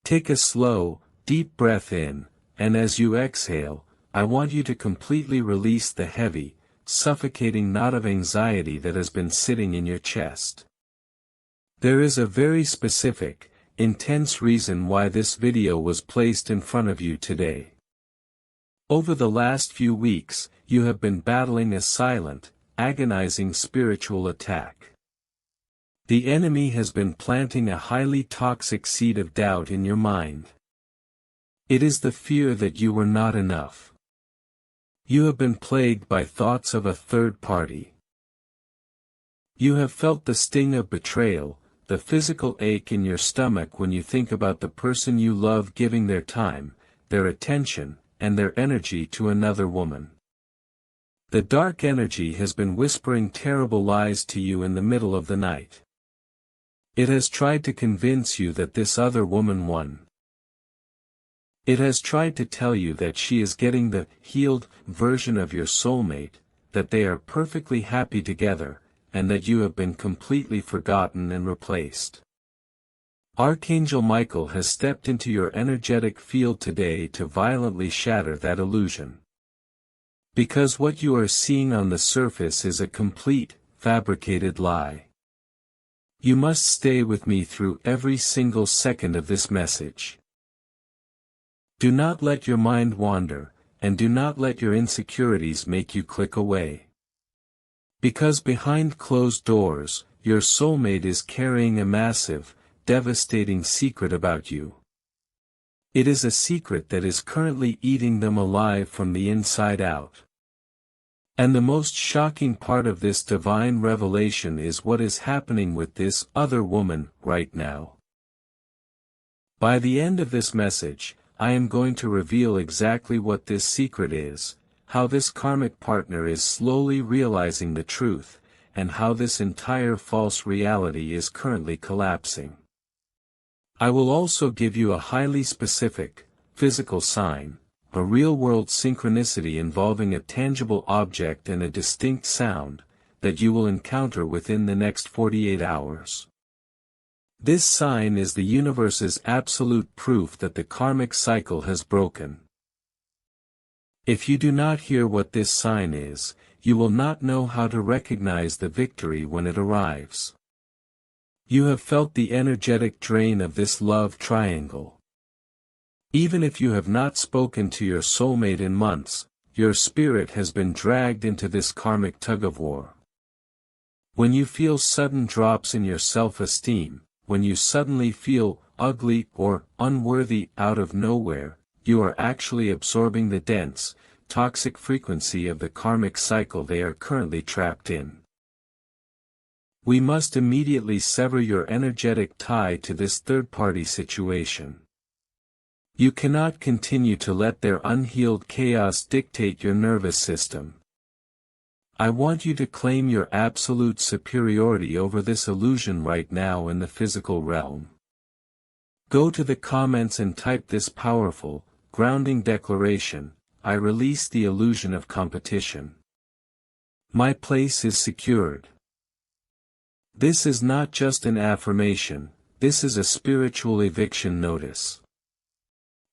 Take a slow, deep breath in, and as you exhale, I want you to completely release the heavy, suffocating knot of anxiety that has been sitting in your chest. There is a very specific, intense reason why this video was placed in front of you today. Over the last few weeks, you have been battling a silent, agonizing spiritual attack. The enemy has been planting a highly toxic seed of doubt in your mind. It is the fear that you were not enough. You have been plagued by thoughts of a third party. You have felt the sting of betrayal, the physical ache in your stomach when you think about the person you love giving their time, their attention, and their energy to another woman. The dark energy has been whispering terrible lies to you in the middle of the night. It has tried to convince you that this other woman won. It has tried to tell you that she is getting the healed version of your soulmate, that they are perfectly happy together, and that you have been completely forgotten and replaced. Archangel Michael has stepped into your energetic field today to violently shatter that illusion. Because what you are seeing on the surface is a complete, fabricated lie. You must stay with me through every single second of this message. Do not let your mind wander, and do not let your insecurities make you click away. Because behind closed doors, your soulmate is carrying a massive, devastating secret about you. It is a secret that is currently eating them alive from the inside out. And the most shocking part of this divine revelation is what is happening with this other woman right now. By the end of this message, I am going to reveal exactly what this secret is, how this karmic partner is slowly realizing the truth, and how this entire false reality is currently collapsing. I will also give you a highly specific, physical sign, a real-world synchronicity involving a tangible object and a distinct sound, that you will encounter within the next 48 hours. This sign is the universe's absolute proof that the karmic cycle has broken. If you do not hear what this sign is, you will not know how to recognize the victory when it arrives. You have felt the energetic drain of this love triangle. Even if you have not spoken to your soulmate in months, your spirit has been dragged into this karmic tug-of-war. When you feel sudden drops in your self-esteem, when you suddenly feel ugly or unworthy out of nowhere, you are actually absorbing the dense, toxic frequency of the karmic cycle they are currently trapped in. We must immediately sever your energetic tie to this third-party situation. You cannot continue to let their unhealed chaos dictate your nervous system. I want you to claim your absolute superiority over this illusion right now in the physical realm. Go to the comments and type this powerful, grounding declaration: I release the illusion of competition. My place is secured. This is not just an affirmation, this is a spiritual eviction notice.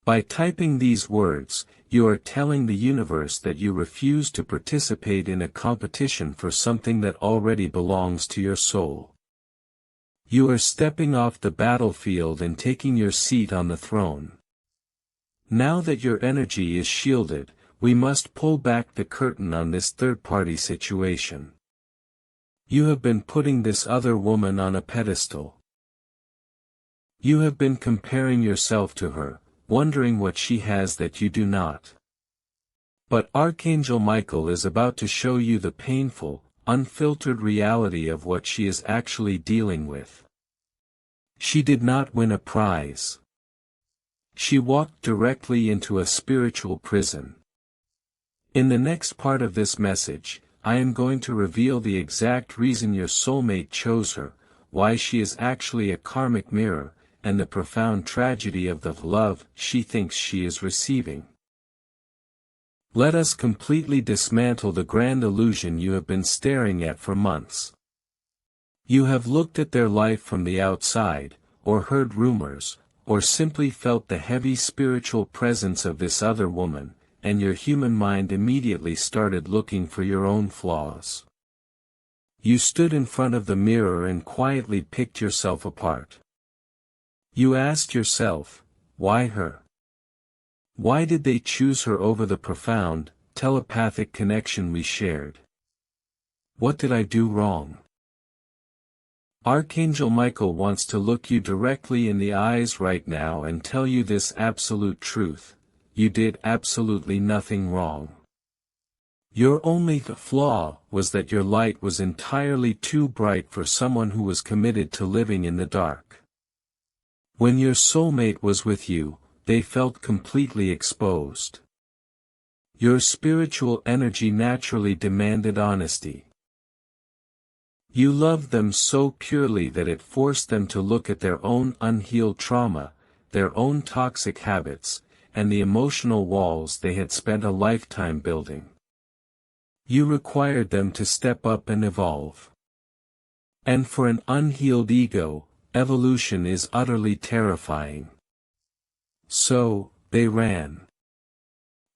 By typing these words, you are telling the universe that you refuse to participate in a competition for something that already belongs to your soul. You are stepping off the battlefield and taking your seat on the throne. Now that your energy is shielded, we must pull back the curtain on this third-party situation. You have been putting this other woman on a pedestal. You have been comparing yourself to her, wondering what she has that you do not. But Archangel Michael is about to show you the painful, unfiltered reality of what she is actually dealing with. She did not win a prize. She walked directly into a spiritual prison. In the next part of this message, I am going to reveal the exact reason your soulmate chose her, why she is actually a karmic mirror, and the profound tragedy of the love she thinks she is receiving. Let us completely dismantle the grand illusion you have been staring at for months. You have looked at their life from the outside, or heard rumors, or simply felt the heavy spiritual presence of this other woman, and your human mind immediately started looking for your own flaws. You stood in front of the mirror and quietly picked yourself apart. You asked yourself, why her? Why did they choose her over the profound, telepathic connection we shared? What did I do wrong? Archangel Michael wants to look you directly in the eyes right now and tell you this absolute truth: you did absolutely nothing wrong. Your only flaw was that your light was entirely too bright for someone who was committed to living in the dark. When your soulmate was with you, they felt completely exposed. Your spiritual energy naturally demanded honesty. You loved them so purely that it forced them to look at their own unhealed trauma, their own toxic habits, and the emotional walls they had spent a lifetime building. You required them to step up and evolve. And for an unhealed ego, evolution is utterly terrifying. So, they ran.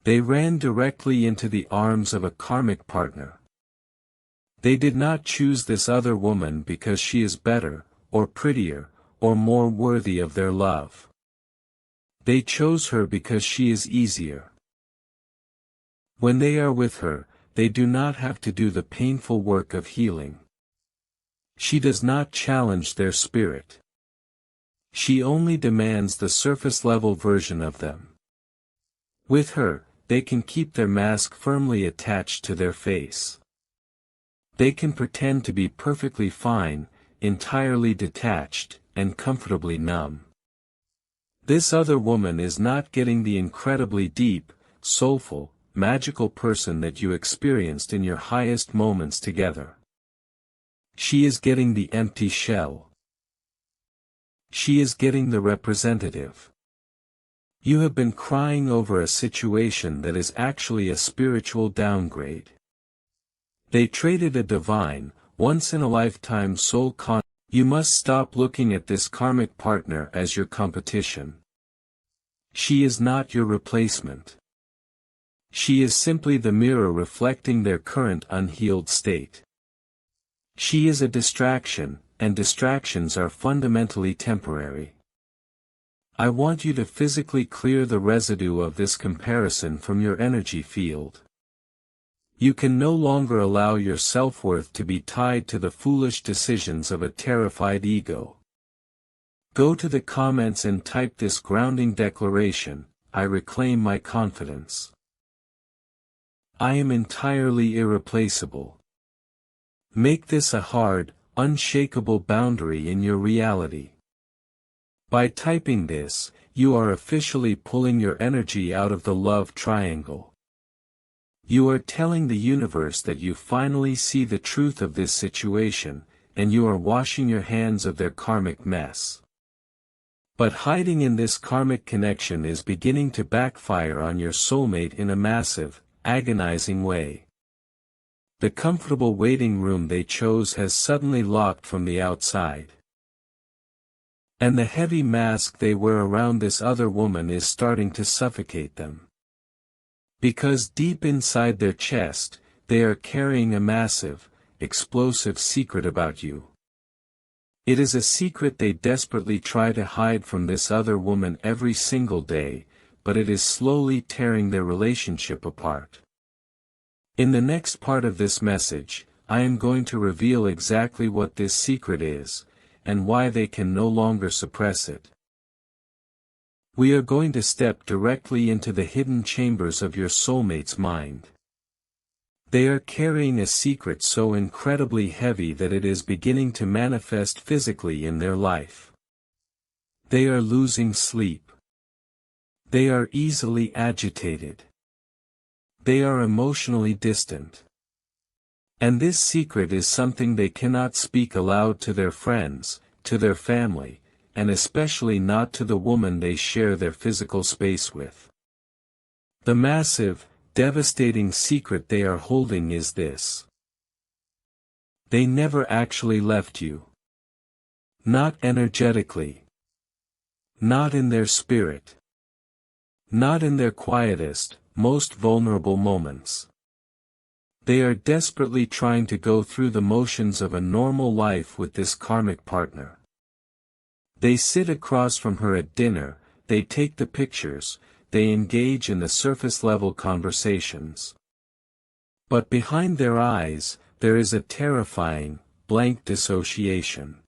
They ran directly into the arms of a karmic partner. They did not choose this other woman because she is better, or prettier, or more worthy of their love. They chose her because she is easier. When they are with her, they do not have to do the painful work of healing. She does not challenge their spirit. She only demands the surface-level version of them. With her, they can keep their mask firmly attached to their face. They can pretend to be perfectly fine, entirely detached, and comfortably numb. This other woman is not getting the incredibly deep, soulful, magical person that you experienced in your highest moments together. She is getting the empty shell. She is getting the representative. You have been crying over a situation that is actually a spiritual downgrade. They traded a divine, once-in-a-lifetime soul con. You must stop looking at this karmic partner as your competition. She is not your replacement. She is simply the mirror reflecting their current unhealed state. She is a distraction, and distractions are fundamentally temporary. I want you to physically clear the residue of this comparison from your energy field. You can no longer allow your self-worth to be tied to the foolish decisions of a terrified ego. Go to the comments and type this grounding declaration: I reclaim my confidence. I am entirely irreplaceable. Make this a hard, unshakable boundary in your reality. By typing this, you are officially pulling your energy out of the love triangle. You are telling the universe that you finally see the truth of this situation, and you are washing your hands of their karmic mess. But hiding in this karmic connection is beginning to backfire on your soulmate in a massive, agonizing way. The comfortable waiting room they chose has suddenly locked from the outside. And the heavy mask they wear around this other woman is starting to suffocate them. Because deep inside their chest, they are carrying a massive, explosive secret about you. It is a secret they desperately try to hide from this other woman every single day, but it is slowly tearing their relationship apart. In the next part of this message, I am going to reveal exactly what this secret is, and why they can no longer suppress it. We are going to step directly into the hidden chambers of your soulmate's mind. They are carrying a secret so incredibly heavy that it is beginning to manifest physically in their life. They are losing sleep. They are easily agitated. They are emotionally distant. And this secret is something they cannot speak aloud to their friends, to their family, and especially not to the woman they share their physical space with. The massive, devastating secret they are holding is this: they never actually left you. Not energetically. Not in their spirit. Not in their quietest, most vulnerable moments. They are desperately trying to go through the motions of a normal life with this karmic partner. They sit across from her at dinner, they take the pictures, they engage in the surface-level conversations. But behind their eyes, there is a terrifying, blank dissociation.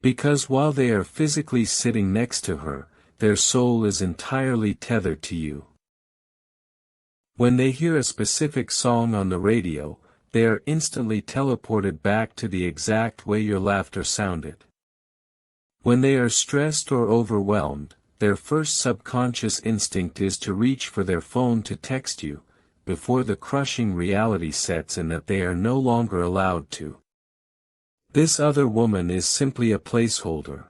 Because while they are physically sitting next to her, their soul is entirely tethered to you. When they hear a specific song on the radio, they are instantly teleported back to the exact way your laughter sounded. When they are stressed or overwhelmed, their first subconscious instinct is to reach for their phone to text you, before the crushing reality sets in that they are no longer allowed to. This other woman is simply a placeholder.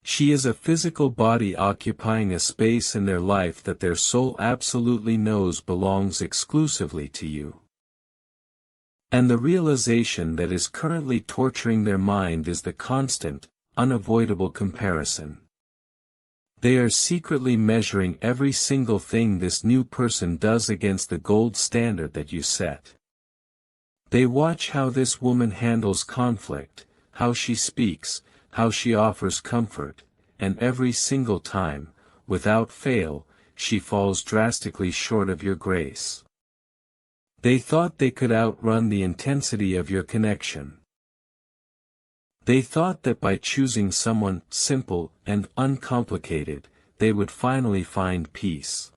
She is a physical body occupying a space in their life that their soul absolutely knows belongs exclusively to you. And the realization that is currently torturing their mind is the constant, unavoidable comparison. They are secretly measuring every single thing this new person does against the gold standard that you set. They watch how this woman handles conflict, how she speaks, how she offers comfort, and every single time, without fail, she falls drastically short of your grace. They thought they could outrun the intensity of your connection. They thought that by choosing someone simple and uncomplicated, they would finally find peace.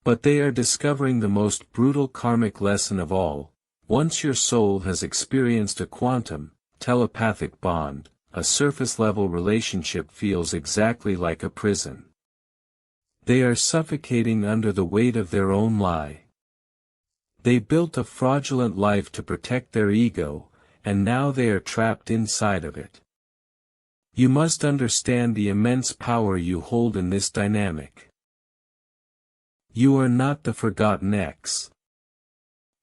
But they are discovering the most brutal karmic lesson of all. Once your soul has experienced a quantum, telepathic bond, a surface-level relationship feels exactly like a prison. They are suffocating under the weight of their own lie. They built a fraudulent life to protect their ego, and now they are trapped inside of it. You must understand the immense power you hold in this dynamic. You are not the forgotten ex.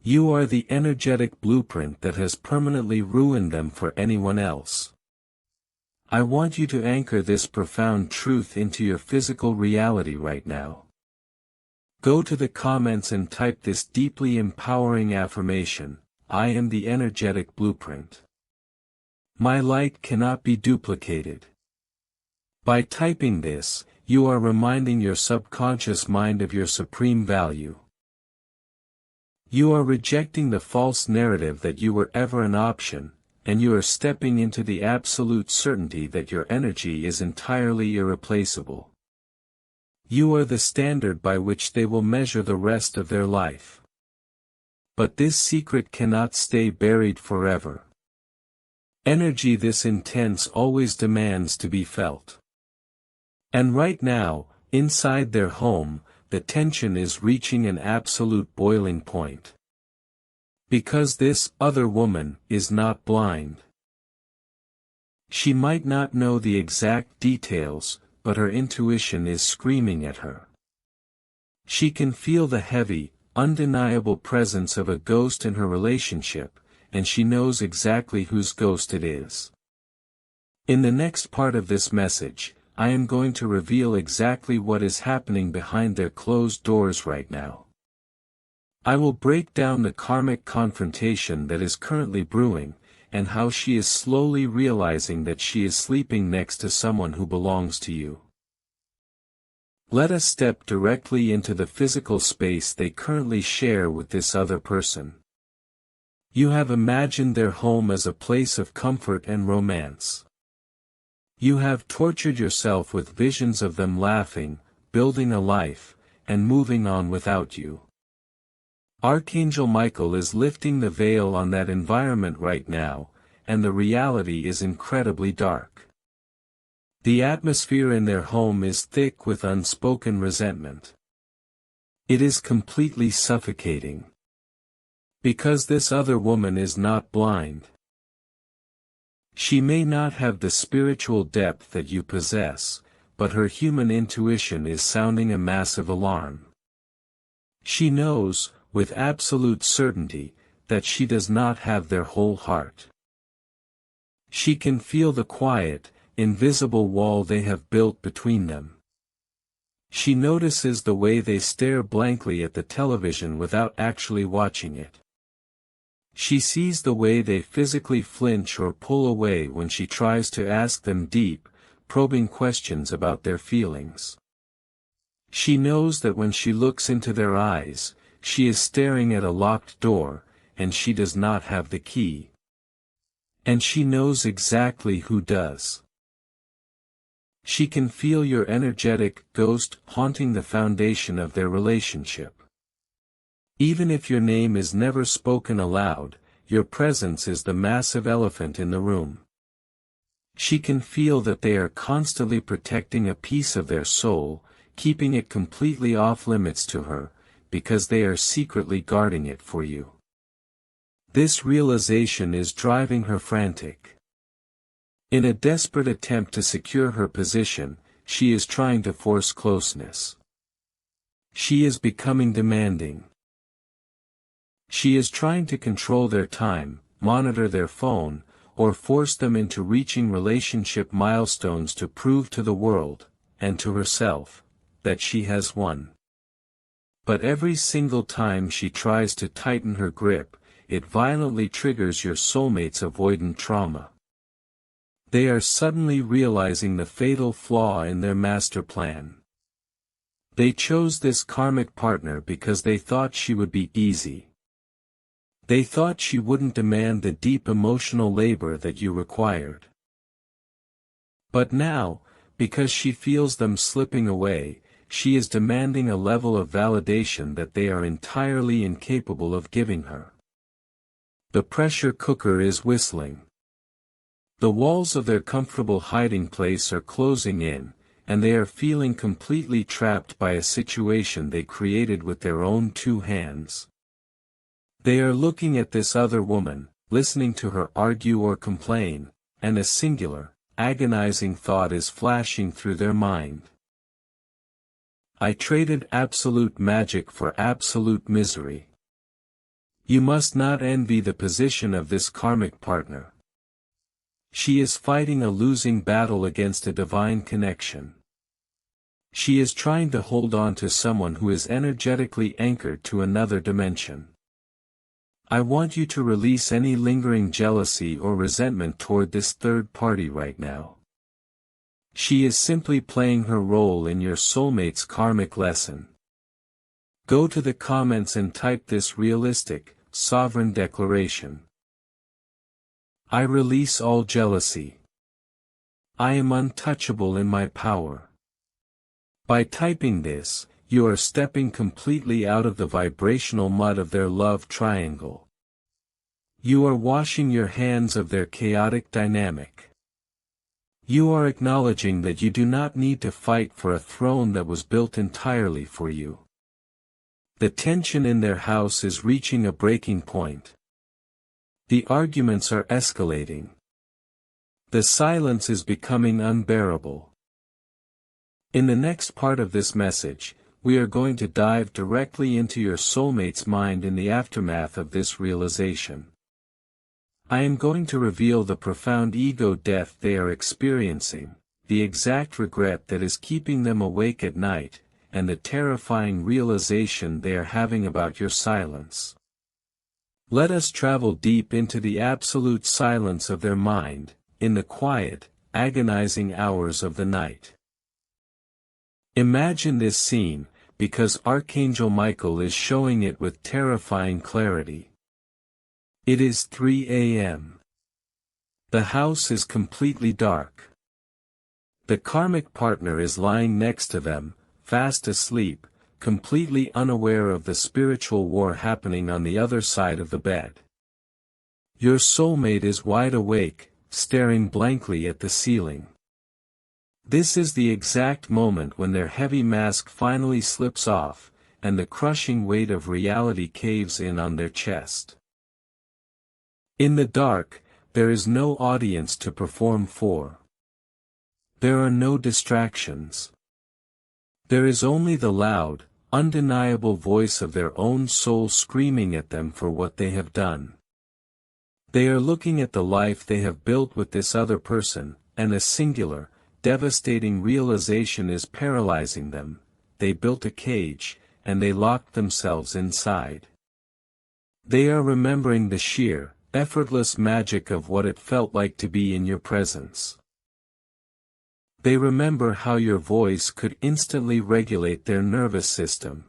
You are the energetic blueprint that has permanently ruined them for anyone else. I want you to anchor this profound truth into your physical reality right now. Go to the comments and type this deeply empowering affirmation: I am the energetic blueprint. My light cannot be duplicated. By typing this, you are reminding your subconscious mind of your supreme value. You are rejecting the false narrative that you were ever an option, and you are stepping into the absolute certainty that your energy is entirely irreplaceable. You are the standard by which they will measure the rest of their life. But this secret cannot stay buried forever. Energy this intense always demands to be felt. And right now, inside their home, the tension is reaching an absolute boiling point. Because this other woman is not blind. She might not know the exact details, but her intuition is screaming at her. She can feel the heavy, undeniable presence of a ghost in her relationship, and she knows exactly whose ghost it is. In the next part of this message, I am going to reveal exactly what is happening behind their closed doors right now. I will break down the karmic confrontation that is currently brewing, and how she is slowly realizing that she is sleeping next to someone who belongs to you. Let us step directly into the physical space they currently share with this other person. You have imagined their home as a place of comfort and romance. You have tortured yourself with visions of them laughing, building a life, and moving on without you. Archangel Michael is lifting the veil on that environment right now, and the reality is incredibly dark. The atmosphere in their home is thick with unspoken resentment. It is completely suffocating. Because this other woman is not blind. She may not have the spiritual depth that you possess, but her human intuition is sounding a massive alarm. She knows, with absolute certainty, that she does not have their whole heart. She can feel the quiet, invisible wall they have built between them. She notices the way they stare blankly at the television without actually watching it. She sees the way they physically flinch or pull away when she tries to ask them deep, probing questions about their feelings. She knows that when she looks into their eyes, she is staring at a locked door, and she does not have the key. And she knows exactly who does. She can feel your energetic ghost haunting the foundation of their relationship. Even if your name is never spoken aloud, your presence is the massive elephant in the room. She can feel that they are constantly protecting a piece of their soul, keeping it completely off limits to her, because they are secretly guarding it for you. This realization is driving her frantic. In a desperate attempt to secure her position, she is trying to force closeness. She is becoming demanding. She is trying to control their time, monitor their phone, or force them into reaching relationship milestones to prove to the world, and to herself, that she has won. But every single time she tries to tighten her grip, it violently triggers your soulmate's avoidant trauma. They are suddenly realizing the fatal flaw in their master plan. They chose this karmic partner because they thought she would be easy. They thought she wouldn't demand the deep emotional labor that you required. But now, because she feels them slipping away, she is demanding a level of validation that they are entirely incapable of giving her. The pressure cooker is whistling. The walls of their comfortable hiding place are closing in, and they are feeling completely trapped by a situation they created with their own two hands. They are looking at this other woman, listening to her argue or complain, and a singular, agonizing thought is flashing through their mind. I traded absolute magic for absolute misery. You must not envy the position of this karmic partner. She is fighting a losing battle against a divine connection. She is trying to hold on to someone who is energetically anchored to another dimension. I want you to release any lingering jealousy or resentment toward this third party right now. She is simply playing her role in your soulmate's karmic lesson. Go to the comments and type this realistic, sovereign declaration. I release all jealousy. I am untouchable in my power. By typing this, you are stepping completely out of the vibrational mud of their love triangle. You are washing your hands of their chaotic dynamic. You are acknowledging that you do not need to fight for a throne that was built entirely for you. The tension in their house is reaching a breaking point. The arguments are escalating. The silence is becoming unbearable. In the next part of this message, we are going to dive directly into your soulmate's mind in the aftermath of this realization. I am going to reveal the profound ego death they are experiencing, the exact regret that is keeping them awake at night, and the terrifying realization they are having about your silence. Let us travel deep into the absolute silence of their mind, in the quiet, agonizing hours of the night. Imagine this scene, because Archangel Michael is showing it with terrifying clarity. It is 3 a.m. The house is completely dark. The karmic partner is lying next to them, fast asleep, completely unaware of the spiritual war happening on the other side of the bed. Your soulmate is wide awake, staring blankly at the ceiling. This is the exact moment when their heavy mask finally slips off, and the crushing weight of reality caves in on their chest. In the dark, there is no audience to perform for. There are no distractions. There is only the loud, undeniable voice of their own soul screaming at them for what they have done. They are looking at the life they have built with this other person, and a singular, devastating realization is paralyzing them. They built a cage, and they locked themselves inside. They are remembering the sheer, effortless magic of what it felt like to be in your presence. They remember how your voice could instantly regulate their nervous system.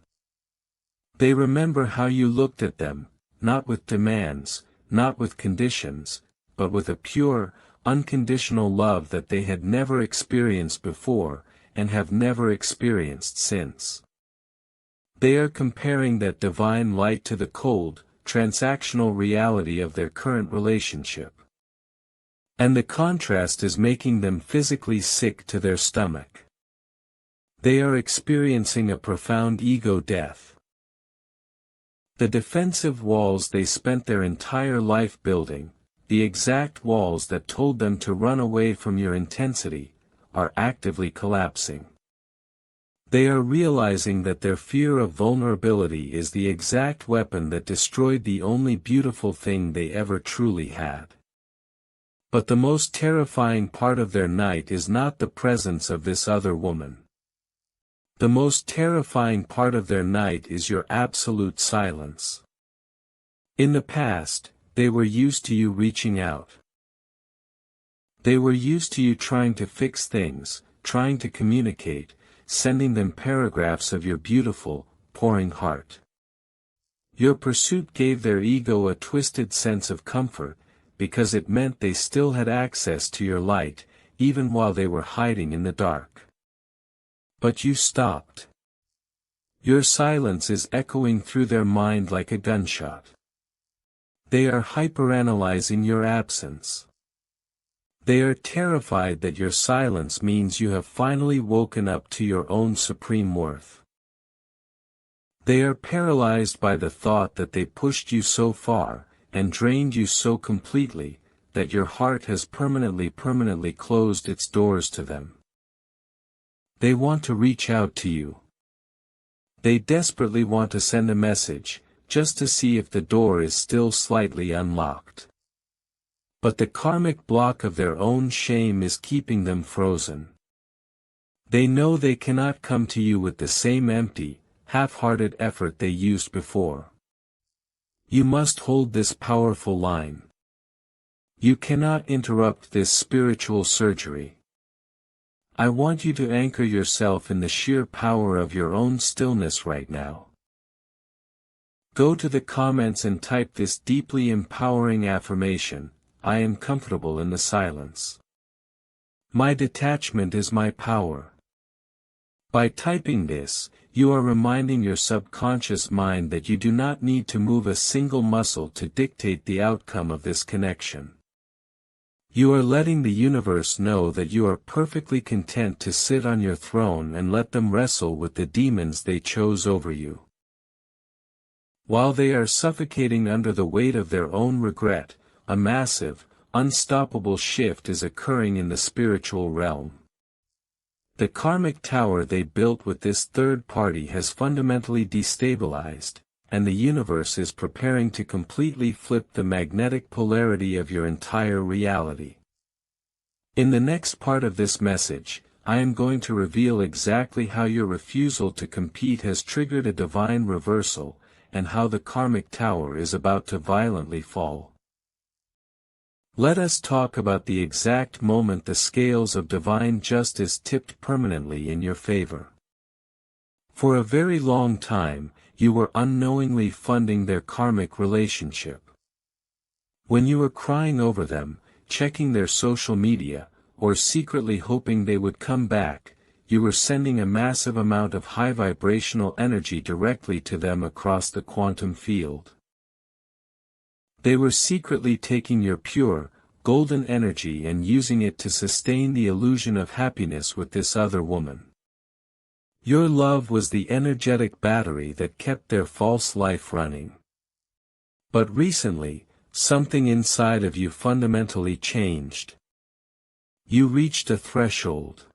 They remember how you looked at them, not with demands, not with conditions, but with a pure, unconditional love that they had never experienced before, and have never experienced since. They are comparing that divine light to the cold, transactional reality of their current relationship. And the contrast is making them physically sick to their stomach. They are experiencing a profound ego death. The defensive walls they spent their entire life building, the exact walls that told them to run away from your intensity, are actively collapsing. They are realizing that their fear of vulnerability is the exact weapon that destroyed the only beautiful thing they ever truly had. But the most terrifying part of their night is not the presence of this other woman. The most terrifying part of their night is your absolute silence. In the past, they were used to you reaching out. They were used to you trying to fix things, trying to communicate, sending them paragraphs of your beautiful, pouring heart. Your pursuit gave their ego a twisted sense of comfort, because it meant they still had access to your light, even while they were hiding in the dark. But you stopped. Your silence is echoing through their mind like a gunshot. They are hyperanalyzing your absence. They are terrified that your silence means you have finally woken up to your own supreme worth. They are paralyzed by the thought that they pushed you so far, and drained you so completely, that your heart has permanently closed its doors to them. They want to reach out to you. They desperately want to send a message, just to see if the door is still slightly unlocked. But the karmic block of their own shame is keeping them frozen. They know they cannot come to you with the same empty, half-hearted effort they used before. You must hold this powerful line. You cannot interrupt this spiritual surgery. I want you to anchor yourself in the sheer power of your own stillness right now. Go to the comments and type this deeply empowering affirmation: I am comfortable in the silence. My detachment is my power. By typing this, you are reminding your subconscious mind that you do not need to move a single muscle to dictate the outcome of this connection. You are letting the universe know that you are perfectly content to sit on your throne and let them wrestle with the demons they chose over you. While they are suffocating under the weight of their own regret, a massive, unstoppable shift is occurring in the spiritual realm. The karmic tower they built with this third party has fundamentally destabilized, and the universe is preparing to completely flip the magnetic polarity of your entire reality. In the next part of this message, I am going to reveal exactly how your refusal to compete has triggered a divine reversal, and how the karmic tower is about to violently fall. Let us talk about the exact moment the scales of divine justice tipped permanently in your favor. For a very long time, you were unknowingly funding their karmic relationship. When you were crying over them, checking their social media, or secretly hoping they would come back, you were sending a massive amount of high vibrational energy directly to them across the quantum field. They were secretly taking your pure, golden energy and using it to sustain the illusion of happiness with this other woman. Your love was the energetic battery that kept their false life running. But recently, something inside of you fundamentally changed. You reached a threshold.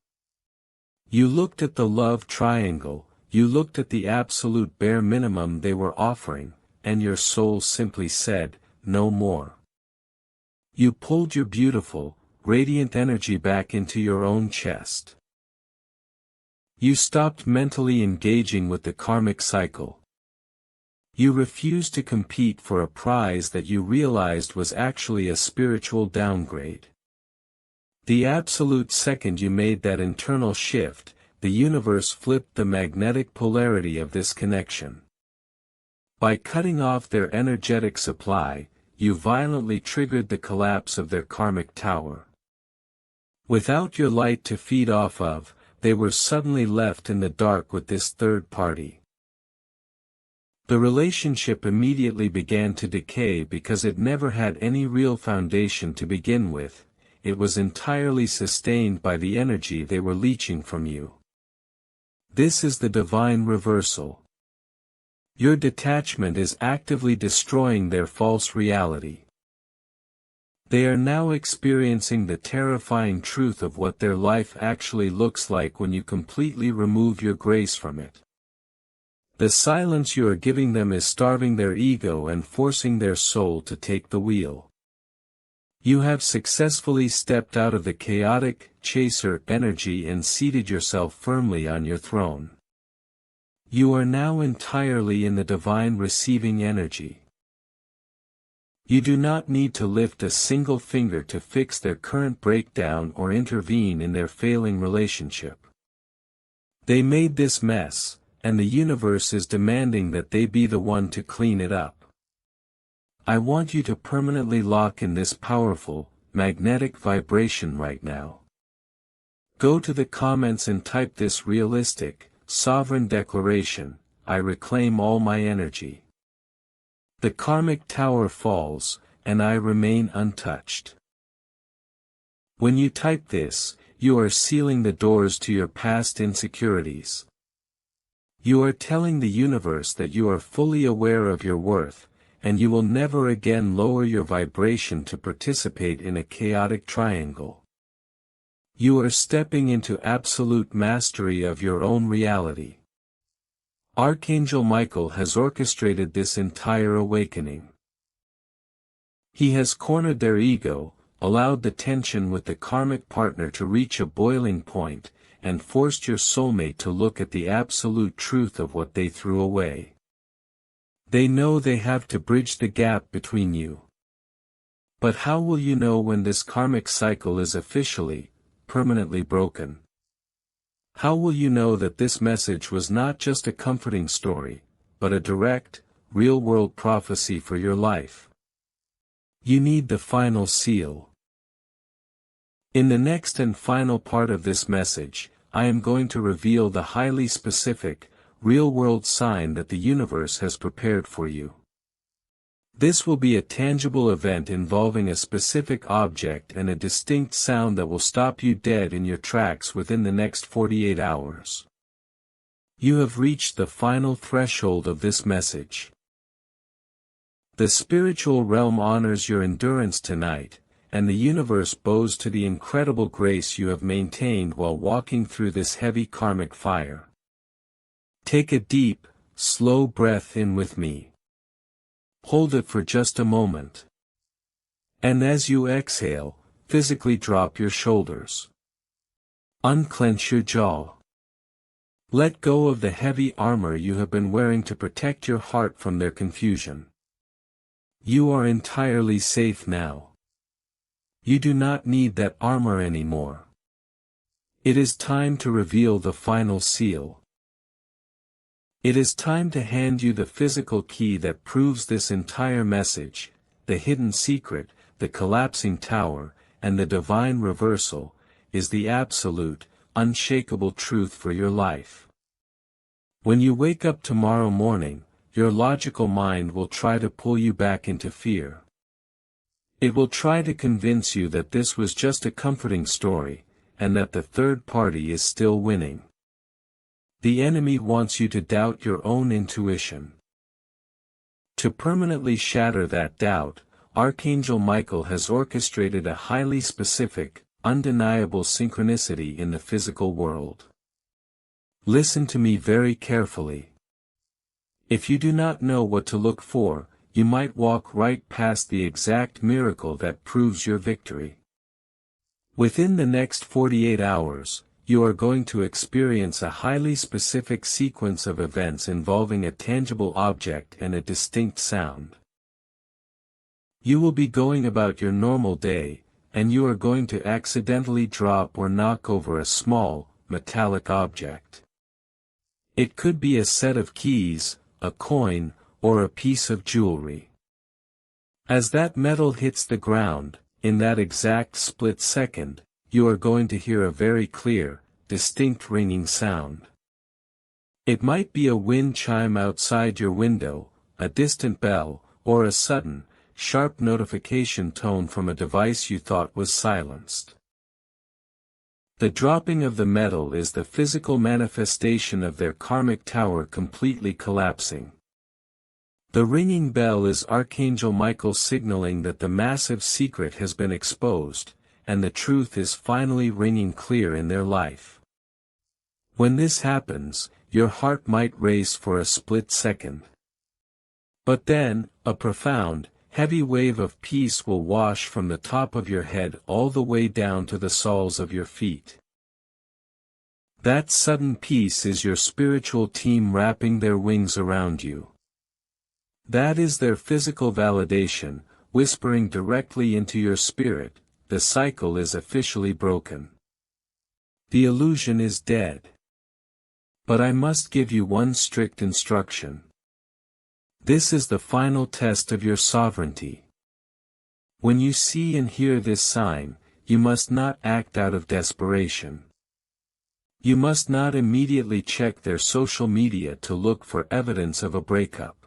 You looked at the love triangle, you looked at the absolute bare minimum they were offering, and your soul simply said, no more. You pulled your beautiful, radiant energy back into your own chest. You stopped mentally engaging with the karmic cycle. You refused to compete for a prize that you realized was actually a spiritual downgrade. The absolute second you made that internal shift, the universe flipped the magnetic polarity of this connection. By cutting off their energetic supply, you violently triggered the collapse of their karmic tower. Without your light to feed off of, they were suddenly left in the dark with this third party. The relationship immediately began to decay because it never had any real foundation to begin with. It was entirely sustained by the energy they were leeching from you. This is the divine reversal. Your detachment is actively destroying their false reality. They are now experiencing the terrifying truth of what their life actually looks like when you completely remove your grace from it. The silence you are giving them is starving their ego and forcing their soul to take the wheel. You have successfully stepped out of the chaotic, chaser energy and seated yourself firmly on your throne. You are now entirely in the divine receiving energy. You do not need to lift a single finger to fix their current breakdown or intervene in their failing relationship. They made this mess, and the universe is demanding that they be the one to clean it up. I want you to permanently lock in this powerful, magnetic vibration right now. Go to the comments and type this realistic, sovereign declaration: I reclaim all my energy. The karmic tower falls, and I remain untouched. When you type this, you are sealing the doors to your past insecurities. You are telling the universe that you are fully aware of your worth, and you will never again lower your vibration to participate in a chaotic triangle. You are stepping into absolute mastery of your own reality. Archangel Michael has orchestrated this entire awakening. He has cornered their ego, allowed the tension with the karmic partner to reach a boiling point, and forced your soulmate to look at the absolute truth of what they threw away. They know they have to bridge the gap between you. But how will you know when this karmic cycle is officially, permanently broken? How will you know that this message was not just a comforting story, but a direct, real-world prophecy for your life? You need the final seal. In the next and final part of this message, I am going to reveal the highly specific, real-world sign that the universe has prepared for you. This will be a tangible event involving a specific object and a distinct sound that will stop you dead in your tracks within the next 48 hours. You have reached the final threshold of this message. The spiritual realm honors your endurance tonight, and the universe bows to the incredible grace you have maintained while walking through this heavy karmic fire. Take a deep, slow breath in with me. Hold it for just a moment. And as you exhale, physically drop your shoulders. Unclench your jaw. Let go of the heavy armor you have been wearing to protect your heart from their confusion. You are entirely safe now. You do not need that armor anymore. It is time to reveal the final seal. It is time to hand you the physical key that proves this entire message, the hidden secret, the collapsing tower, and the divine reversal, is the absolute, unshakable truth for your life. When you wake up tomorrow morning, your logical mind will try to pull you back into fear. It will try to convince you that this was just a comforting story, and that the third party is still winning. The enemy wants you to doubt your own intuition. To permanently shatter that doubt, Archangel Michael has orchestrated a highly specific, undeniable synchronicity in the physical world. Listen to me very carefully. If you do not know what to look for, you might walk right past the exact miracle that proves your victory. Within the next 48 hours, you are going to experience a highly specific sequence of events involving a tangible object and a distinct sound. You will be going about your normal day, and you are going to accidentally drop or knock over a small, metallic object. It could be a set of keys, a coin, or a piece of jewelry. As that metal hits the ground, in that exact split second, you are going to hear a very clear, distinct ringing sound. It might be a wind chime outside your window, a distant bell, or a sudden, sharp notification tone from a device you thought was silenced. The dropping of the metal is the physical manifestation of their karmic tower completely collapsing. The ringing bell is Archangel Michael signaling that the massive secret has been exposed, and the truth is finally ringing clear in their life. When this happens, your heart might race for a split second. But then, a profound, heavy wave of peace will wash from the top of your head all the way down to the soles of your feet. That sudden peace is your spiritual team wrapping their wings around you. That is their physical validation, whispering directly into your spirit, the cycle is officially broken. The illusion is dead. But I must give you one strict instruction. This is the final test of your sovereignty. When you see and hear this sign, you must not act out of desperation. You must not immediately check their social media to look for evidence of a breakup.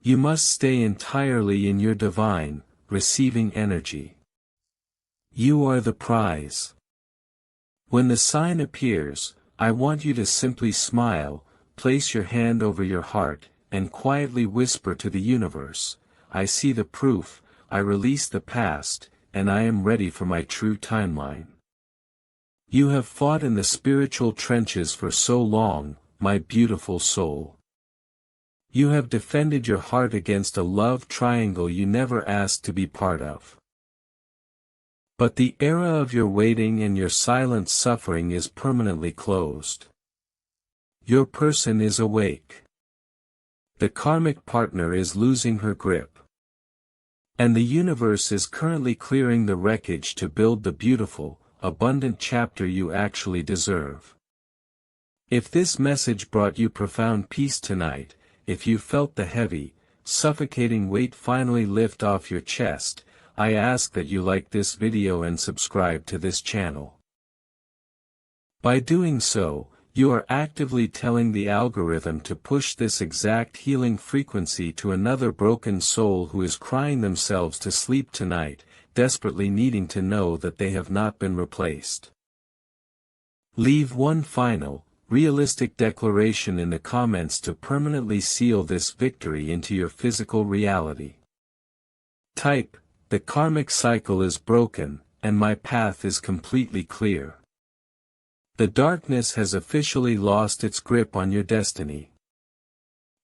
You must stay entirely in your divine, receiving energy. You are the prize. When the sign appears, I want you to simply smile, place your hand over your heart, and quietly whisper to the universe, I see the proof, I release the past, and I am ready for my true timeline. You have fought in the spiritual trenches for so long, my beautiful soul. You have defended your heart against a love triangle you never asked to be part of. But the era of your waiting and your silent suffering is permanently closed. Your person is awake. The karmic partner is losing her grip. And the universe is currently clearing the wreckage to build the beautiful, abundant chapter you actually deserve. If this message brought you profound peace tonight, if you felt the heavy, suffocating weight finally lift off your chest, I ask that you like this video and subscribe to this channel. By doing so, you are actively telling the algorithm to push this exact healing frequency to another broken soul who is crying themselves to sleep tonight, desperately needing to know that they have not been replaced. Leave one final, realistic declaration in the comments to permanently seal this victory into your physical reality. Type, the karmic cycle is broken, and my path is completely clear. The darkness has officially lost its grip on your destiny.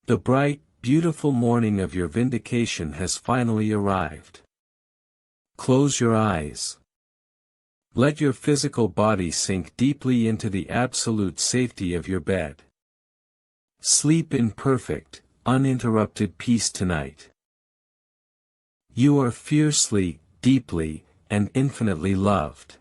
The bright, beautiful morning of your vindication has finally arrived. Close your eyes. Let your physical body sink deeply into the absolute safety of your bed. Sleep in perfect, uninterrupted peace tonight. You are fiercely, deeply, and infinitely loved.